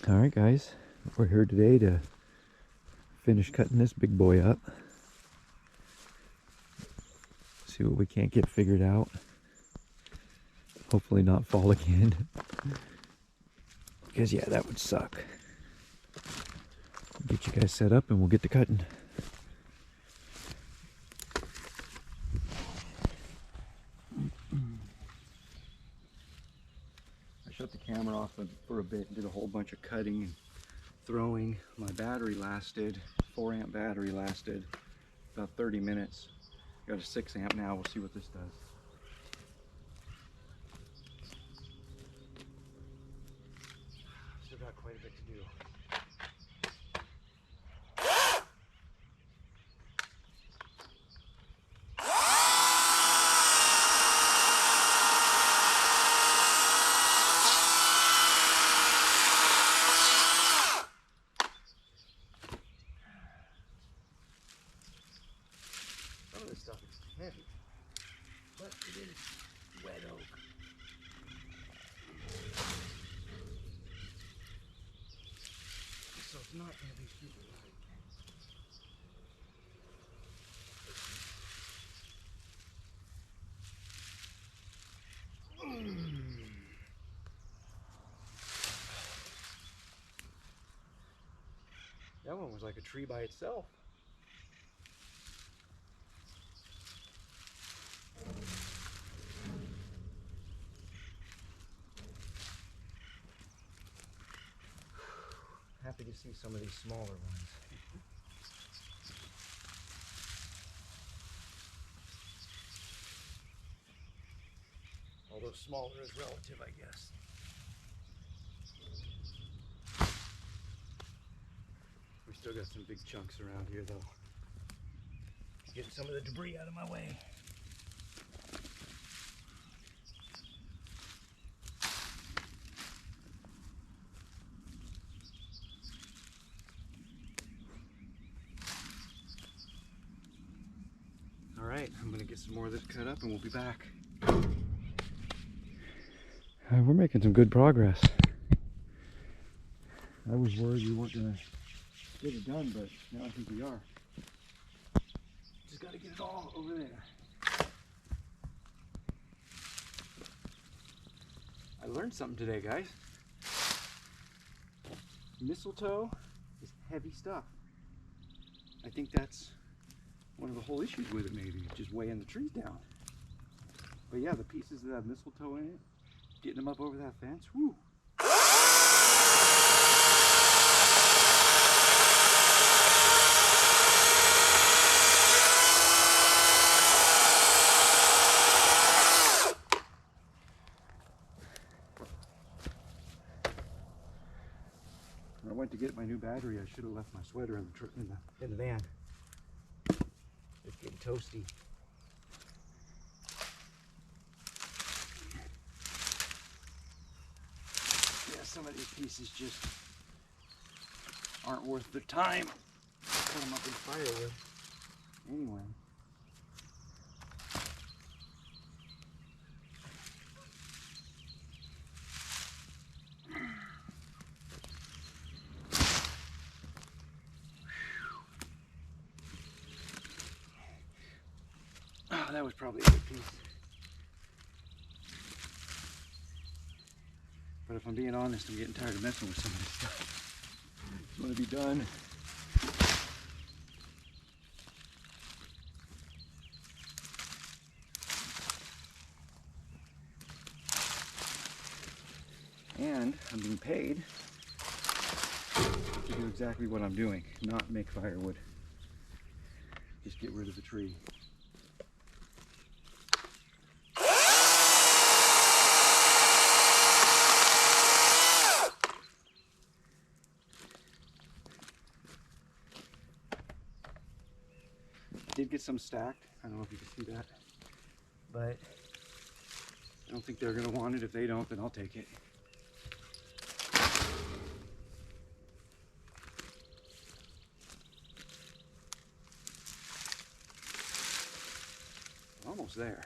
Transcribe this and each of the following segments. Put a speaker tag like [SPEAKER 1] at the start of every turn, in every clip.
[SPEAKER 1] Alright guys, we're here today to finish cutting this big boy up. See what we can't get figured out. Hopefully not fall again. Because yeah, that would suck. Get you guys set up and we'll get to cutting. I shut the camera off for a bit and did a whole bunch of cutting and throwing. My battery lasted, 4 amp battery lasted about 30 minutes. Got a 6 amp now, we'll see what this does. Still got quite a bit to do. Some of this stuff is heavy, but it is wet oak. So it's not going to be super light. That one was like a tree by itself. Happy to see some of these smaller ones. Although smaller is relative, I guess. We still got some big chunks around here though. Getting some of the debris out of my way. Alright, I'm going to get some more of this cut up and we'll be back. We're making some good progress. I was worried we weren't going to get it done, but now I think we are. Just got to get it all over there. I learned something today, guys. Mistletoe is heavy stuff. I think that's one of the whole issues with it, maybe, just weighing the trees down. But yeah, the pieces that have mistletoe in it, getting them up over that fence, whoo! When I went to get my new battery, I should have left my sweater in the van. It's getting toasty. Yeah, some of these pieces just aren't worth the time. Put them up in firewood. Anyway. Oh, that was probably a good piece. But if I'm being honest, I'm getting tired of messing with some of this stuff. I just want to be done. And I'm being paid to do exactly what I'm doing, not make firewood. Just get rid of the tree. Did get some stacked. I don't know if you can see that, but I don't think they're going to want it. If they don't, then I'll take it. Almost there.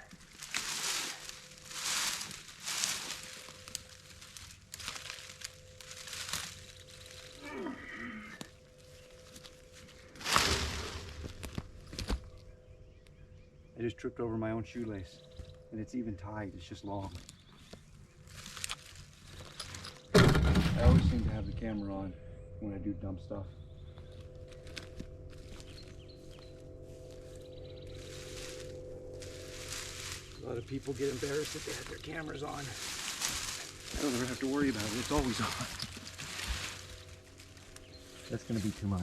[SPEAKER 1] just tripped over my own shoelace. And it's even tied, it's just long. I always seem to have the camera on when I do dumb stuff. A lot of people get embarrassed if they have their cameras on. I don't ever have to worry about it, it's always on. That's gonna be too much.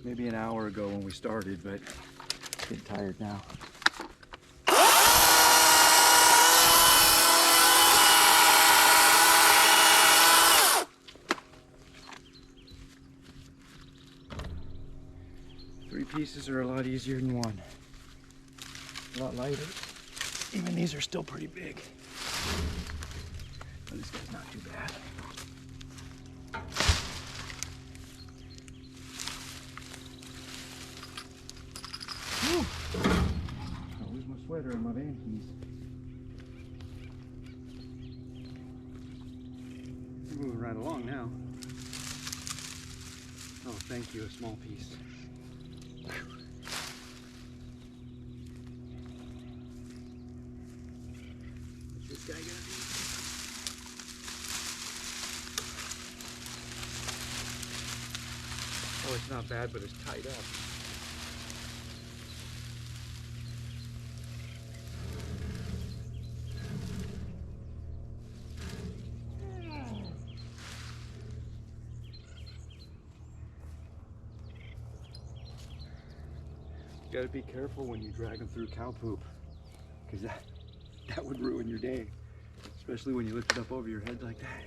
[SPEAKER 1] Maybe an hour ago when we started, but I'm getting tired now. Three pieces are a lot easier than one. A lot lighter. Even these are still pretty big. But this guy's not too bad. Whew. I'll lose my sweater and my van keys. We're moving right along now. Oh, thank you, a small piece. What's this guy gonna be? Oh, it's not bad, but it's tied up. You gotta be careful when you drag them through cow poop, because that would ruin your day, especially when you lift it up over your head like that.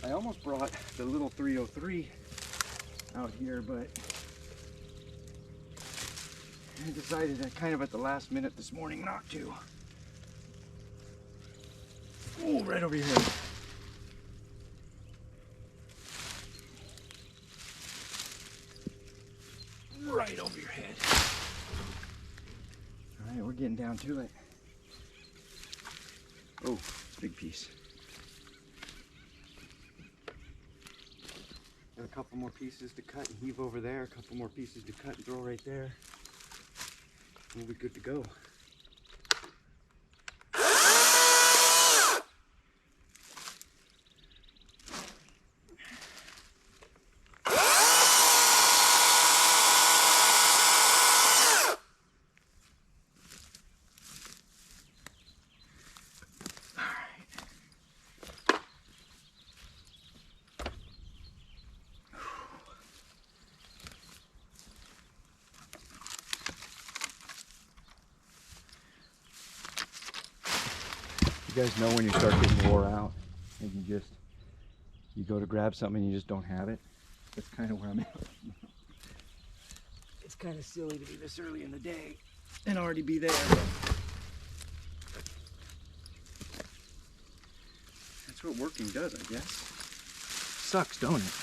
[SPEAKER 1] I almost brought the little 303 out here, but I decided that kind of at the last minute this morning not to. Oh, right over your head. Right over your head. All right, we're getting down to it. Oh, big piece. Got a couple more pieces to cut and heave over there. A couple more pieces to cut and throw right there. We'll be good to go. You guys know when you start getting wore out and you go to grab something and you just don't have it? That's kind of where I'm at. It's kind of silly to be this early in the day and already be there. That's what working does, I guess. Sucks, don't it?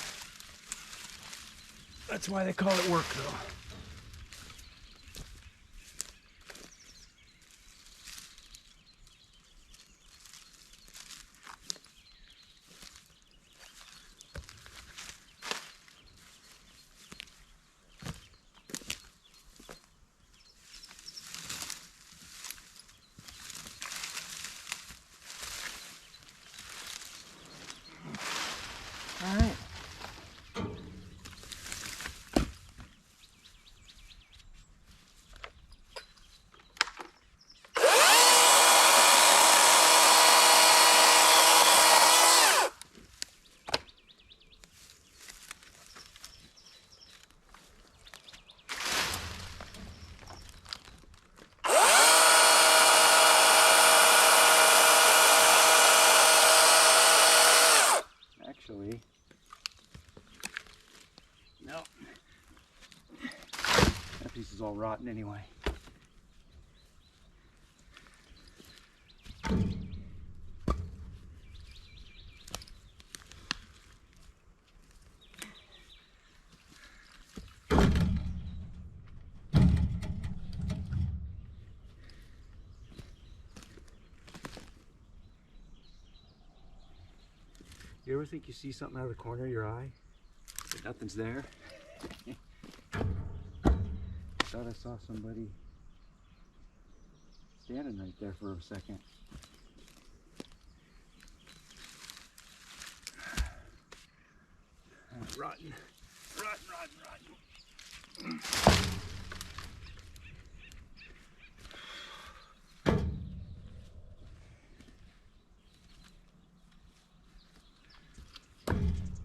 [SPEAKER 1] That's why they call it work, though. All right. Actually, no. That piece is all rotten anyway. You ever think you see something out of the corner of your eye, but nothing's there? Thought I saw somebody standing right there for a second. Rotten.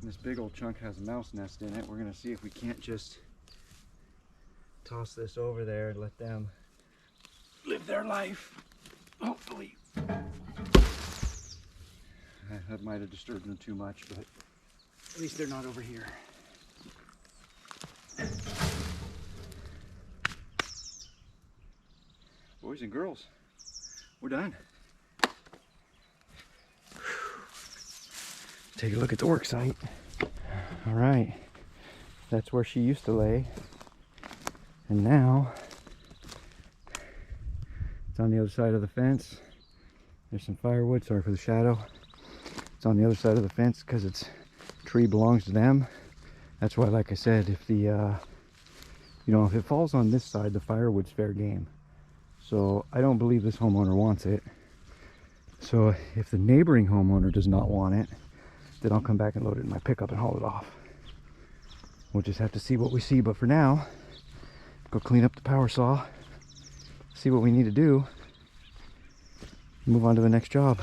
[SPEAKER 1] This big old chunk has a mouse nest in it. We're gonna see if we can't just toss this over there and let them live their life. Hopefully. That might have disturbed them too much, but at least they're not over here. Boys and girls, we're done. Take a look at the work site. All right, that's where she used to lay. And now, it's on the other side of the fence. There's some firewood, sorry for the shadow. It's on the other side of the fence because its tree belongs to them. That's why, like I said, if the, if it falls on this side, the firewood's fair game. So I don't believe this homeowner wants it. So if the neighboring homeowner does not want it, then I'll come back and load it in my pickup and haul it off. We'll just have to see what we see, but for now, go clean up the power saw, see what we need to do, move on to the next job.